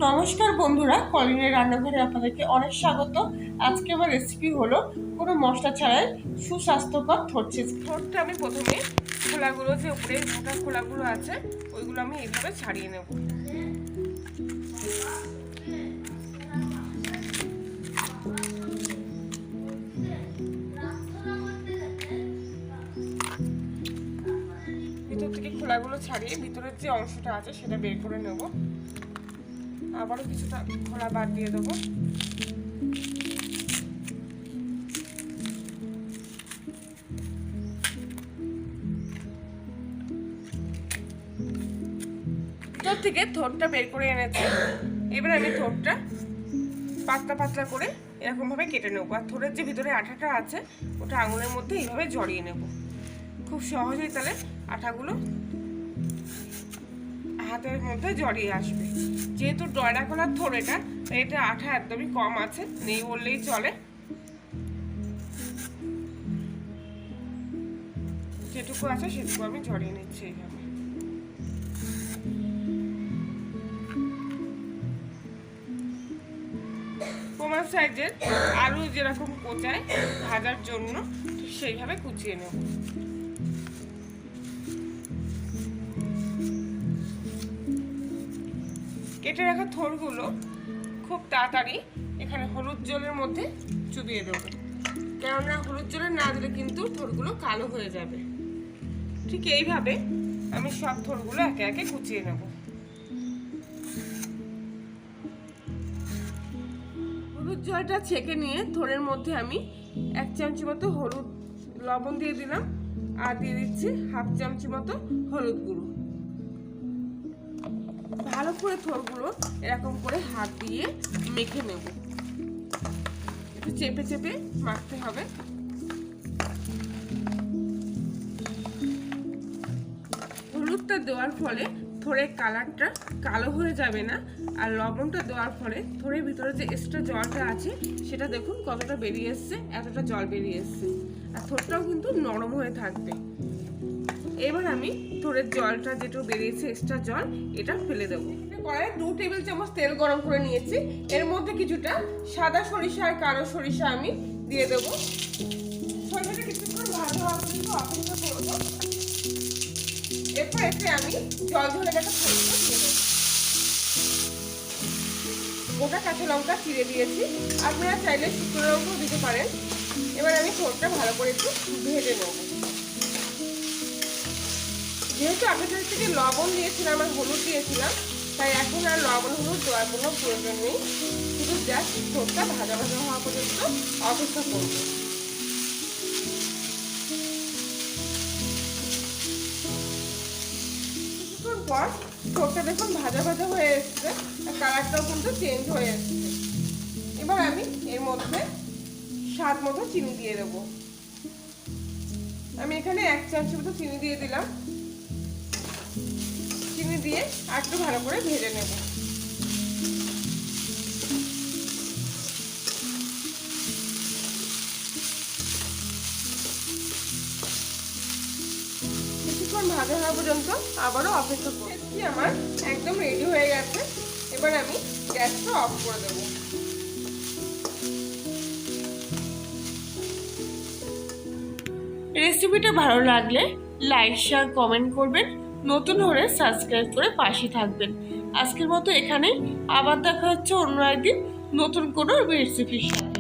নমস্কার বন্ধুরা, কলিনের রান্নাঘরে আপনাদেরকে অনেক স্বাগত। আজকে আমার রেসিপি হলো কোনো মশলা ছাড়াই সুস্বাস্থ্যকর থোড় চিজ। থোড়টা আমি প্রথমে খোলাগুলো, যে উপরে মোটা খোলাগুলো আছে ওইগুলো আমি এইভাবে ছাড়িয়ে নেব। ভিতর থেকে খোলাগুলো ছাড়িয়ে ভিতরের যে অংশটা আছে সেটা বের করে নেব। আবারও কিছুটা খোলা বাদ দিয়ে দেবো। ভিতর থেকে থোড়টা বের করে এনেছি। এবার আমি থোড়টা পাতলা পাতলা করে এরকম ভাবে কেটে নেবো। আর থোড়ের যে ভিতরে আঠাটা আছে ওটা আঙুলের মধ্যে এইভাবে জড়িয়ে নেব। খুব সহজেই তাহলে আঠাগুলো হাতের মধ্যে জড়িয়ে আসবে। যেহেতু ডয়রা কলার থোড় এটা আঠা একদমই কম আছে, নেই বললেই চলে। যেটুকু আছে সেটুকু আমি জড়িয়ে নিচ্ছি এইভাবে। কোমল সাইজের আলু যেরকম কোচায় ভাজার জন্য সেইভাবে কুচিয়ে নেব। কেটে রাখা থোড়গুলো খুব তাড়াতাড়ি এখানে হলুদ জলের মধ্যে চুবিয়ে দেবো, কেননা হলুদ জলে না দিলে কিন্তু থোড়গুলো কালো হয়ে যাবে। ঠিক এইভাবে আমি সব থোড়গুলো একে একে কুচিয়ে নেব। হলুদ জলটা ছেঁকে নিয়ে থোড়ের মধ্যে আমি 1 চামচি মতো হলুদ লবণ দিয়ে দিলাম, আর দিয়ে দিচ্ছি 1/2 চামচি মতো হলুদ গুঁড়ো। ভালো করে থোড়গুলো এরকম করে হাত দিয়ে মেখে নেব। একটু চেপে চেপে মাখতে হবে। হলুদটা দেওয়ার ফলে থোড়ের কালারটা কালো হয়ে যাবে না, আর লবণটা দেওয়ার ফলে থোড়ের ভিতরে যে এক্সট্রা জলটা আছে সেটা দেখুন কতটা বেরিয়ে এসছে, এতটা জল বেরিয়ে এসছে। আর থোড়টাও কিন্তু নরম হয়ে থাকবে। এবার আমি থোড়ের জলটা যেটা বেরিয়েছে এক্সট্রা জল, এটা ফেলে দেবো। কড়াইয়ে 2 টেবিল চামচ তেল গরম করে নিয়েছি। এর মধ্যে কিছুটা সাদা সরিষা আর কালো সরিষা আমি দিয়ে দেবো। সরিষাটা কিছুক্ষণ ভাজা হওয়া পর্যন্ত অপেক্ষা করবো। এরপর এতে আমি জল ঝরে একটা সরিষা দিয়ে দেবো। গোটা কাঁচা লঙ্কা চিড়ে দিয়েছি, আপনারা চাইলে শুকনো লঙ্কাও দিতে পারেন। এবার আমি থোড়টা ভালো করে একটু ভেজে নেব। যেহেতু আপনাদের থেকে লবণ দিয়েছিলাম আর হলুদ দিয়েছিলাম, তাই এখন আর লবণ হলুদ দেওয়ার কোনো প্রয়োজন নেই। শুধু জাস্ট থোড়টা ভাজা ভাজা হওয়া পর্যন্ত অপেক্ষা করব। কিছুক্ষণ পর থোড়টা দেখুন ভাজা ভাজা হয়ে এসছে, আর কালারটাও কিন্তু চেঞ্জ হয়ে এসছে। এবার আমি এর মধ্যে স্বাদ মতো চিনি দিয়ে দেবো। আমি এখানে 1 চামচ মতো চিনি দিয়ে দিলাম। চিনি দিয়ে আর একটু ভালো করে ভেজে নেব। কিছুক্ষণ ভাজা হওয়া পর্যন্ত আবারও অপেক্ষা করছি। আমার একদম রেডি হয়ে গেছে। এবার আমি গ্যাসটা অফ করে দেব। রেসিপিটা ভালো লাগলে লাইক শেয়ার কমেন্ট করবেন, নতুন হলে সাবস্ক্রাইব করে পাশে থাকবেন। আজকের মতো এখানেই, আবার দেখা হচ্ছে অন্য একদিন নতুন কোনো রেসিপির সাথে।